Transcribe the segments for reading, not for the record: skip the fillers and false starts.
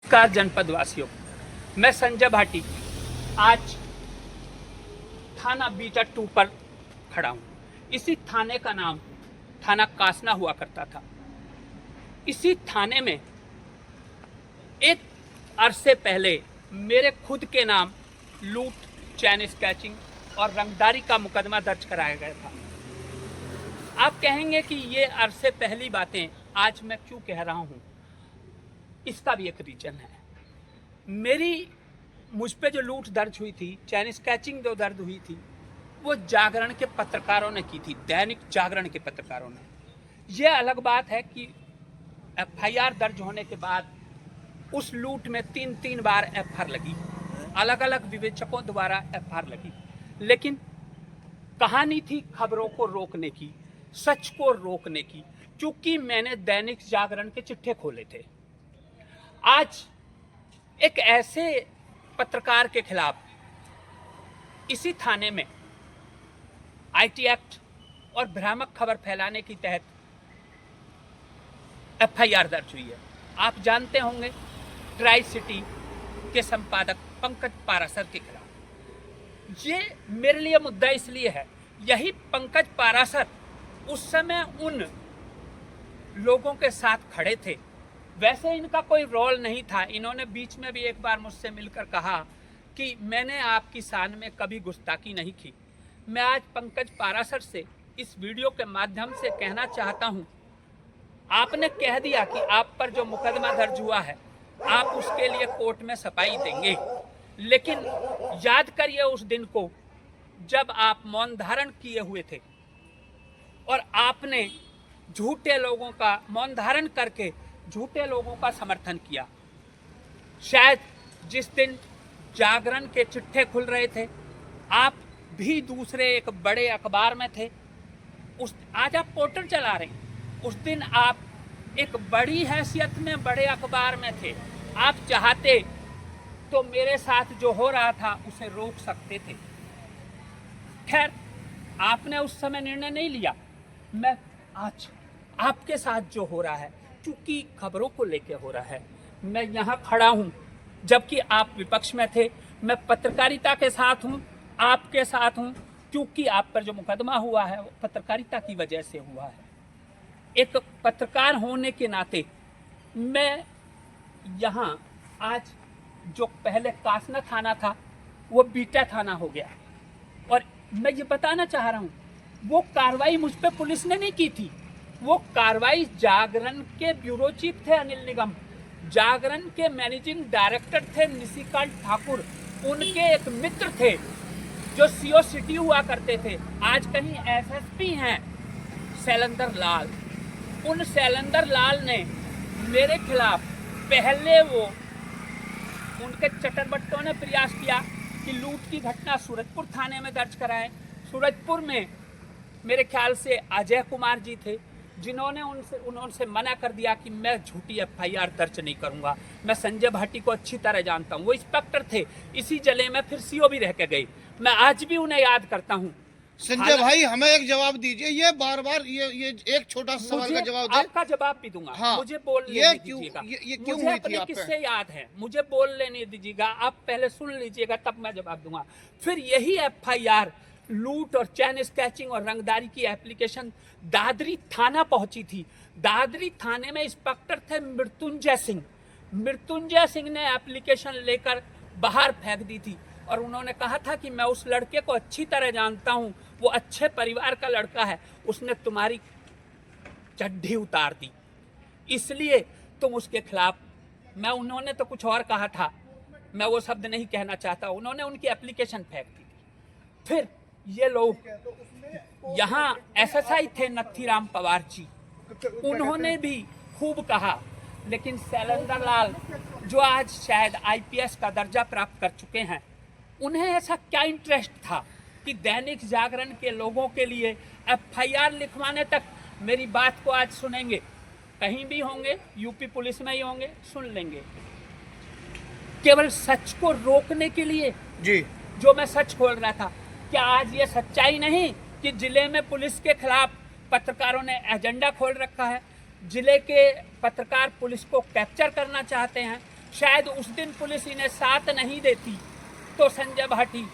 नमस्कार जनपद वासियों, मैं संजय भाटी आज थाना बीटा 2 पर खड़ा हूँ। इसी थाने का नाम थाना कासना हुआ करता था। इसी थाने में एक अरसे पहले मेरे खुद के नाम लूट, चैन स्नैचिंग और रंगदारी का मुकदमा दर्ज कराया गया था। आप कहेंगे कि ये अरसे पहली बातें आज मैं क्यों कह रहा हूँ, इसका भी एक रीजन है। मुझ पे जो लूट दर्ज हुई थी, चैन स्नैचिंग जो दर्ज हुई थी, वो जागरण के पत्रकारों ने की थी, दैनिक जागरण के पत्रकारों ने। ये अलग बात है कि एफआईआर दर्ज होने के बाद उस लूट में 3 बार एफआईआर लगी, अलग अलग विवेचकों द्वारा एफआईआर लगी, लेकिन कहानी थी खबरों को रोकने की, सच को रोकने की। क्योंकि मैंने दैनिक जागरण के चिट्ठे खोले थे। आज एक ऐसे पत्रकार के खिलाफ इसी थाने में आईटी एक्ट और भ्रामक खबर फैलाने के तहत एफआईआर दर्ज हुई है। आप जानते होंगे, ट्राई सिटी के संपादक पंकज पारासर के खिलाफ। ये मेरे लिए मुद्दा इसलिए है, यही पंकज पारासर उस समय उन लोगों के साथ खड़े थे। वैसे इनका कोई रोल नहीं था। इन्होंने बीच में भी एक बार मुझसे मिलकर कहा कि मैंने आपकी शान में कभी गुस्ताखी नहीं की। मैं आज पंकज पारासर से इस वीडियो के माध्यम से कहना चाहता हूं, आपने कह दिया कि आप पर जो मुकदमा दर्ज हुआ है आप उसके लिए कोर्ट में सफाई देंगे, लेकिन याद करिए उस दिन को जब आप मौन धारण किए हुए थे और आपने झूठे लोगों का मौन धारण करके झूठे लोगों का समर्थन किया। शायद जिस दिन जागरण के चिट्ठे खुल रहे थे, आप भी दूसरे एक बड़े अखबार में थे। आज आप पोर्टल चला रहे हैं, उस दिन आप एक बड़ी हैसियत में बड़े अखबार में थे। आप चाहते तो मेरे साथ जो हो रहा था उसे रोक सकते थे। खैर, आपने उस समय निर्णय नहीं लिया। मैं आज आपके साथ जो हो रहा है, चूंकि खबरों को लेके हो रहा है, मैं यहाँ खड़ा हूँ जबकि आप विपक्ष में थे। मैं पत्रकारिता के साथ हूँ, आपके साथ हूँ, क्योंकि आप पर जो मुकदमा हुआ है वो पत्रकारिता की वजह से हुआ है। एक पत्रकार होने के नाते मैं यहाँ आज जो पहले कासना थाना था वो बीटा थाना हो गया। और मैं ये बताना चाह रहा हूँ, वो कार्रवाई मुझ पे पुलिस ने नहीं की थी। वो कार्रवाई जागरण के ब्यूरो चीफ थे अनिल निगम, जागरण के मैनेजिंग डायरेक्टर थे निशिकांत ठाकुर, उनके एक मित्र थे जो सीओ सिटी हुआ करते थे, आज कहीं एसएसपी हैं, शैलेंद्र लाल। उन शैलेंद्र लाल ने मेरे खिलाफ पहले उनके चटरबट्टों ने प्रयास किया कि लूट की घटना सूरजपुर थाने में दर्ज कराएं। सूरजपुर में मेरे ख्याल से अजय कुमार जी थे, जिन्होंने उनसे मना कर दिया कि मैं झूठी एफआईआर दर्ज नहीं करूंगा। मैं संजय भाटी को अच्छी तरह जानता हूं, वो इंस्पेक्टर थे, इसी जिले में फिर सीओ भी रह के गए। मैं आज भी उन्हें याद करता हूं। संजय भाई, हमें एक जवाब दीजिए। ये बार बार ये एक छोटा सा सवाल का जवाब दे। आपका जवाब भी दूंगा। हाँ, मुझे बोल लेने दीजिएगा। ये क्यों मुझे हुई अपने थी आप पे? किस्से याद है, मुझे बोल लेने दीजिएगा। आप पहले सुन लीजिएगा, तब मैं जवाब दूंगा। फिर यही एफआईआर लूट और चैन स्नैचिंग और रंगदारी की एप्लीकेशन दादरी थाना पहुंची थी। दादरी थाने में इंस्पेक्टर थे मृत्युंजय सिंह। मृत्युंजय सिंह ने एप्लीकेशन लेकर बाहर फेंक दी थी और उन्होंने कहा था कि मैं उस लड़के को अच्छी तरह जानता हूं, वो अच्छे परिवार का लड़का है, उसने तुम्हारी चड्ढी उतार दी, इसलिए तुम उसके खिलाफ। उन्होंने तो कुछ और कहा था, मैं वो शब्द नहीं कहना चाहता। उन्होंने उनकी एप्लीकेशन फेंक दी थी। फिर ये लोग यहाँ एसएसआई थे नथीराम पवार जी, उन्होंने भी खूब कहा, लेकिन शैलेंद्र लाल जो आज शायद आईपीएस का दर्जा प्राप्त कर चुके हैं, उन्हें ऐसा क्या इंटरेस्ट था कि दैनिक जागरण के लोगों के लिए एफआईआर लिखवाने तक। मेरी बात को आज सुनेंगे, कहीं भी होंगे, यूपी पुलिस में ही होंगे, सुन लेंगे। केवल सच को रोकने के लिए जी, जो मैं सच खोल रहा था, क्या आज ये सच्चाई नहीं कि जिले में पुलिस के खिलाफ पत्रकारों ने एजेंडा खोल रखा है? जिले के पत्रकार पुलिस को कैप्चर करना चाहते हैं, शायद उस दिन पुलिस इन्हें साथ नहीं देती तो संजय भाटी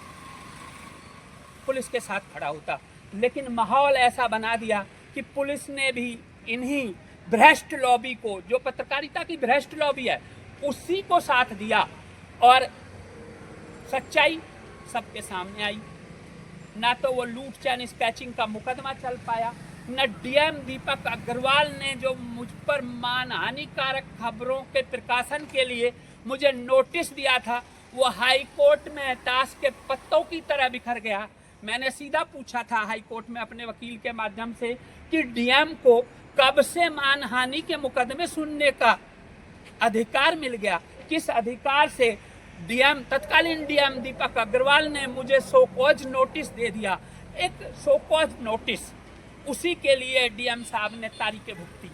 पुलिस के साथ खड़ा होता, लेकिन माहौल ऐसा बना दिया कि पुलिस ने भी इन्हीं भ्रष्ट लॉबी को, जो पत्रकारिता की भ्रष्ट लॉबी है, उसी को साथ दिया और सच्चाई सबके सामने आई। ना तो वो लूट चैन स्केचिंग का मुकदमा चल पाया, न डीएम दीपक अग्रवाल ने जो मुझ पर मानहानिकारक खबरों के प्रकाशन के लिए मुझे नोटिस दिया था, वो हाई कोर्ट में ताश के पत्तों की तरह बिखर गया। मैंने सीधा पूछा था हाई कोर्ट में अपने वकील के माध्यम से कि डीएम को कब से मानहानि के मुकदमे सुनने का अधिकार मिल गया, किस अधिकार से डीएम, तत्कालीन डीएम दीपक अग्रवाल ने मुझे शोकॉज नोटिस दे दिया। एक शोकॉज नोटिस, उसी के लिए डीएम साहब ने तारीखें भुगती।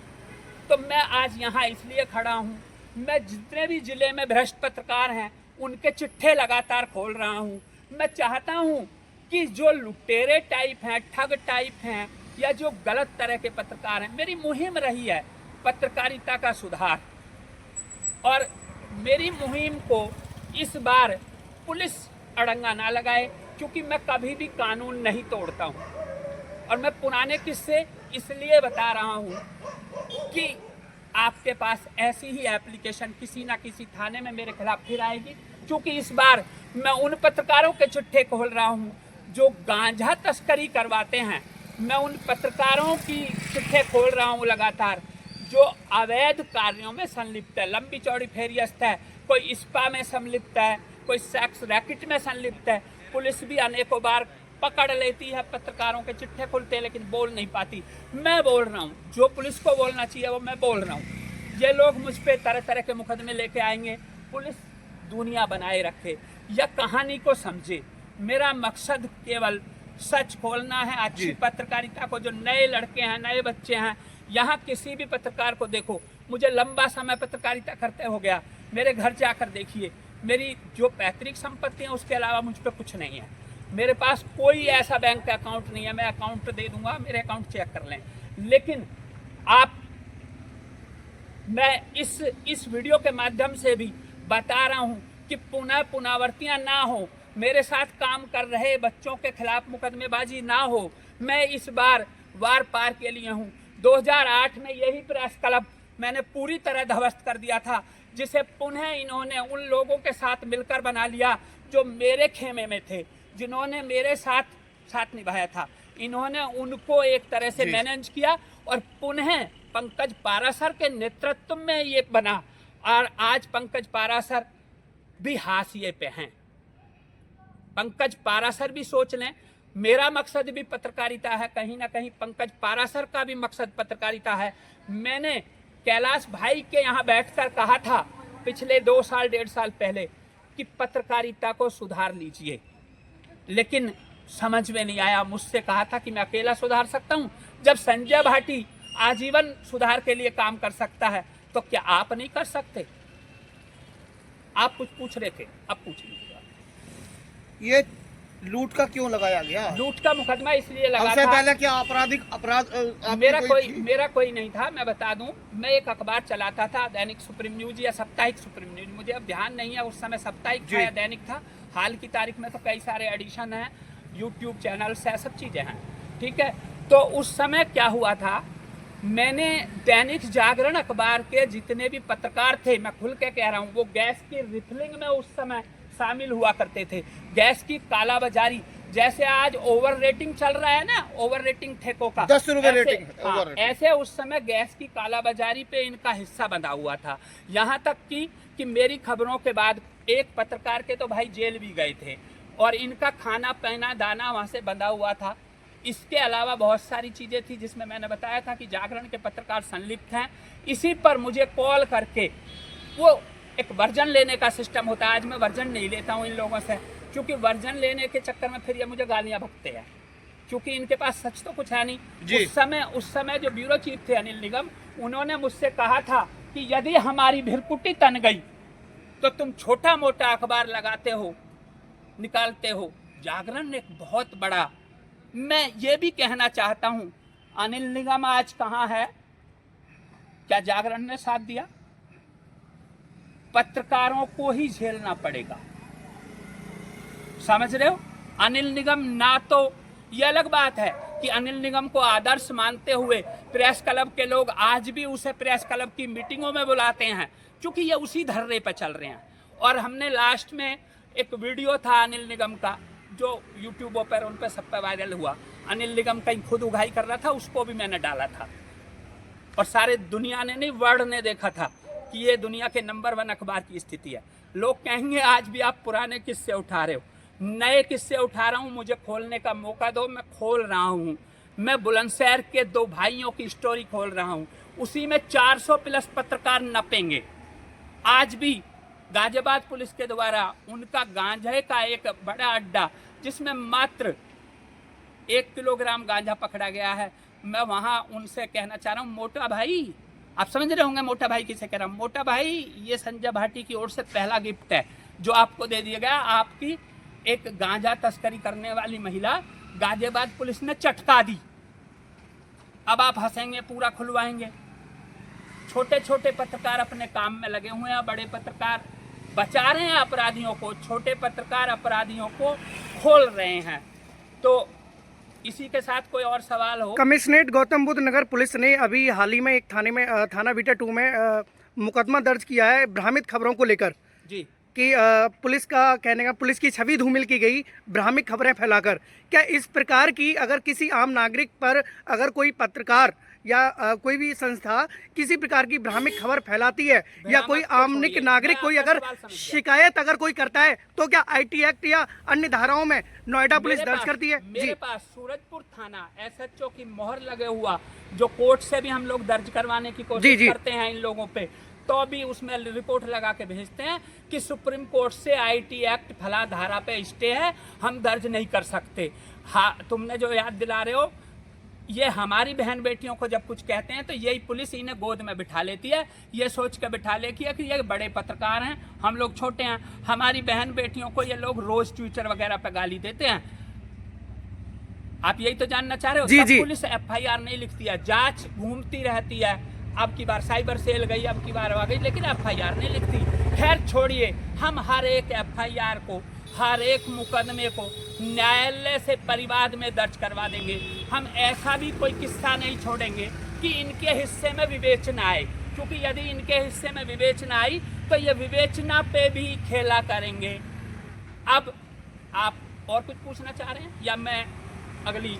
तो मैं आज यहाँ इसलिए खड़ा हूँ, मैं जितने भी जिले में भ्रष्ट पत्रकार हैं उनके चिट्ठे लगातार खोल रहा हूँ। मैं चाहता हूँ कि जो लुटेरे टाइप हैं, ठग टाइप हैं, या जो गलत तरह के पत्रकार हैं, मेरी मुहिम रही है पत्रकारिता का सुधार, और मेरी मुहिम को इस बार पुलिस अड़ंगा ना लगाए, क्योंकि मैं कभी भी कानून नहीं तोड़ता हूँ। और मैं पुराने किस्से इसलिए बता रहा हूँ कि आपके पास ऐसी ही एप्लीकेशन किसी ना किसी थाने में मेरे खिलाफ फिर आएगी, क्योंकि इस बार मैं उन पत्रकारों के चिट्ठे खोल रहा हूँ जो गांजा तस्करी करवाते हैं। मैं उन पत्रकारों की चिट्ठे खोल रहा हूँ लगातार जो अवैध कार्यों में संलिप्त है, लंबी चौड़ी फेरियस्त है, कोई स्पा में संलिप्त है, कोई सेक्स रैकेट में संलिप्त है। पुलिस भी अनेकों बार पकड़ लेती है, पत्रकारों के चिट्ठे खुलते हैं लेकिन बोल नहीं पाती। मैं बोल रहा हूँ, जो पुलिस को बोलना चाहिए वो मैं बोल रहा हूँ। ये लोग मुझ पर तरह तरह के मुकदमे लेके आएंगे, पुलिस दुनिया बनाए रखे या कहानी को समझे। मेरा मकसद केवल सच खोलना है, अच्छी पत्रकारिता को। जो नए लड़के हैं, नए बच्चे हैं, यहाँ किसी भी पत्रकार को देखो, मुझे लंबा समय पत्रकारिता करते हो गया, मेरे घर जाकर देखिए, मेरी जो पैतृक संपत्ति है उसके अलावा मुझ पर कुछ नहीं है। मेरे पास कोई ऐसा बैंक अकाउंट नहीं है, मैं अकाउंट दे दूंगा, मेरे अकाउंट चेक कर लें। लेकिन मैं इस वीडियो के माध्यम से भी बता रहा हूं कि पुनरावृत्तियां ना हो, मेरे साथ काम कर रहे बच्चों के खिलाफ मुकदमेबाजी ना हो। मैं इस बार वार पार के लिए हूं। 2008 में यही प्रेस क्लब मैंने पूरी तरह ध्वस्त कर दिया था, जिसे पुनः इन्होंने उन लोगों के साथ मिलकर बना लिया जो मेरे खेमे में थे, जिन्होंने मेरे साथ निभाया था। इन्होंने उनको एक तरह से मैनेज किया और पुनः पंकज पारासर के नेतृत्व में ये बना, और आज पंकज पारासर भी हाशिए पे हैं। पंकज पारासर भी सोच लें, मेरा मकसद भी पत्रकारिता है, कहीं ना कहीं पंकज पारासर का भी मकसद पत्रकारिता है। मैंने कैलाश भाई के यहाँ बैठकर कहा था पिछले 2 साल 1.5 साल पहले कि पत्रकारिता को सुधार लीजिए, लेकिन समझ में नहीं आया। मुझसे कहा था कि मैं अकेला सुधार सकता हूँ। जब संजय भाटी आजीवन सुधार के लिए काम कर सकता है तो क्या आप नहीं कर सकते? आप कुछ पूछ रहे थे, अब पूछ लीजिए। ये लूट का क्यों लगाया गया? लूट का मुकदमा इसलिए लगा सबसे था, पहले क्या आपराधिक अपराध मेरा कोई नहीं था। मैं बता दूं, मैं एक अखबार चलाता था, दैनिक सुप्रीम न्यूज या साप्ताहिक सुप्रीम न्यूज, मुझे अब ध्यान नहीं है, उस समय साप्ताहिक था या दैनिक था। हाल की तारीख में तो कई सारे एडिशन हैं, यूट्यूब चैनल्स है, सब चीजें हैं, ठीक है। तो उस समय क्या हुआ था, मैंने दैनिक जागरण अखबार के जितने भी पत्रकार थे, मैं खुल के कह रहा हूँ, वो गैस की रिफिलिंग में उस समय शामिल हुआ करते थे। गैस की कालाबाजारी, जैसे आज ओवर रेटिंग चल रहा है ना, ओवर रेटिंग ठेकों का 10 रुपए रेटिंग, हाँ, ऐसे उस समय गैस की कालाबाजारी पे इनका हिस्सा बंधा हुआ था। यहाँ तक कि मेरी खबरों के बाद एक पत्रकार के तो भाई जेल भी गए थे, और इनका खाना पहना दाना वहाँ से बंधा हुआ था। इसके अलावा बहुत सारी चीज़ें थी जिसमें मैंने बताया था कि जागरण के पत्रकार संलिप्त हैं। इसी पर मुझे कॉल करके, वो एक वर्जन लेने का सिस्टम होता है, आज मैं वर्जन नहीं लेता हूँ इन लोगों से, क्योंकि वर्जन लेने के चक्कर में फिर ये मुझे गालियाँ बकते हैं, क्योंकि इनके पास सच तो कुछ है नहीं। उस समय जो ब्यूरो चीफ थे अनिल निगम, उन्होंने मुझसे कहा था कि यदि हमारी भिरकुटी तन गई तो तुम छोटा मोटा अखबार लगाते हो, निकालते हो। जागरण ने एक बहुत बड़ा, मैं ये भी कहना चाहता हूँ, अनिल निगम आज कहाँ है? क्या जागरण ने साथ दिया? पत्रकारों को ही झेलना पड़ेगा। समझ रहे हो? अनिल निगम ना तो, ये अलग बात है कि अनिल निगम को आदर्श मानते हुए प्रेस क्लब के लोग आज भी उसे प्रेस क्लब की मीटिंगों में बुलाते हैं, क्योंकि ये उसी धर्रे पर चल रहे हैं। और हमने लास्ट में एक वीडियो था अनिल निगम का जो यूट्यूब पर उन पर सब पे वायरल हुआ। अनिल निगम कहीं खुद उगाही कर रहा था, उसको भी मैंने डाला था और सारे दुनिया ने नहीं, वर्ल्ड ने देखा था कि ये दुनिया के नंबर 1 अखबार की स्थिति है। लोग कहेंगे आज भी आप पुराने किस्से उठा रहे हो, नए किस्से उठा रहा हूँ, मुझे खोलने का मौका दो, मैं खोल रहा हूँ। मैं बुलंदशहर के 2 भाइयों की स्टोरी खोल रहा हूँ, उसी में 400 प्लस पत्रकार नपेंगे। आज भी गाजियाबाद पुलिस के द्वारा उनका गांजे का एक बड़ा अड्डा जिसमें मात्र 1 किलोग्राम गांजा पकड़ा गया है। मैं वहाँ उनसे कहना चाह रहा हूँ, मोटा भाई, आप समझ रहे होंगे मोटा भाई किसे कह रहा हूँ, मोटा भाई ये संजय भाटी की ओर से पहला गिफ्ट है जो आपको दे दिया गया। आपकी एक गांजा तस्करी करने वाली महिला गाजियाबाद पुलिस ने चटका दी। अब आप हंसेंगे, पूरा खुलवाएंगे। छोटे छोटे पत्रकार अपने काम में लगे हुए हैं, बड़े पत्रकार बचा रहे हैं अपराधियों को, छोटे पत्रकार अपराधियों को खोल रहे हैं। तो इसी के साथ कोई और सवाल हो? कमिश्नरेट गौतम बुद्ध नगर पुलिस ने अभी हाल ही में एक थाने में थाना बीटा 2 में मुकदमा दर्ज किया है भ्रामित खबरों को लेकर जी कि पुलिस का कहने का पुलिस की छवि धूमिल की गई भ्रामक खबरें फैलाकर। क्या इस प्रकार की अगर किसी आम नागरिक पर अगर कोई पत्रकार या कोई भी संस्था किसी प्रकार की भ्रामक खबर फैलाती है या कोई आम नागरिक कोई अगर शिकायत अगर कोई करता है तो क्या आईटी एक्ट या अन्य धाराओं में नोएडा पुलिस दर्ज करती है? मेरे पास सूरजपुर थाना एसएचओ की मोहर लगे हुआ जो कोर्ट से भी हम लोग दर्ज करवाने की कोशिश करते हैं इन लोगों पे, तो भी उसमें रिपोर्ट लगा के भेजते हैं कि सुप्रीम कोर्ट से आईटी एक्ट फला धारा पे स्टे है, हम दर्ज नहीं कर सकते। हाँ, तुमने जो याद दिला रहे हो, ये हमारी बहन बेटियों को जब कुछ कहते हैं तो यही पुलिस इन्हें गोद में बिठा लेती है, ये सोच कर बिठा लेती है कि ये बड़े पत्रकार हैं, हम लोग छोटे हैं। हमारी बहन बेटियों को ये लोग रोज ट्विटर वगैरह पे गाली देते हैं। आप यही तो जानना चाह रहे हो? जी। पुलिस एफआईआर नहीं लिखती है, जांच घूमती रहती है। अब की बार साइबर सेल गई, अब की बार आ गई, लेकिन एफआईआर नहीं लिखती। खैर छोड़िए, हम हर एक एफआईआर को, हर एक मुकदमे को न्यायालय से परिवाद में दर्ज करवा देंगे। हम ऐसा भी कोई किस्सा नहीं छोड़ेंगे कि इनके हिस्से में विवेचना आए, क्योंकि यदि इनके हिस्से में विवेचना आई तो ये विवेचना पे भी खेला करेंगे। अब आप और कुछ पूछना चाह रहे हैं या मैं अगली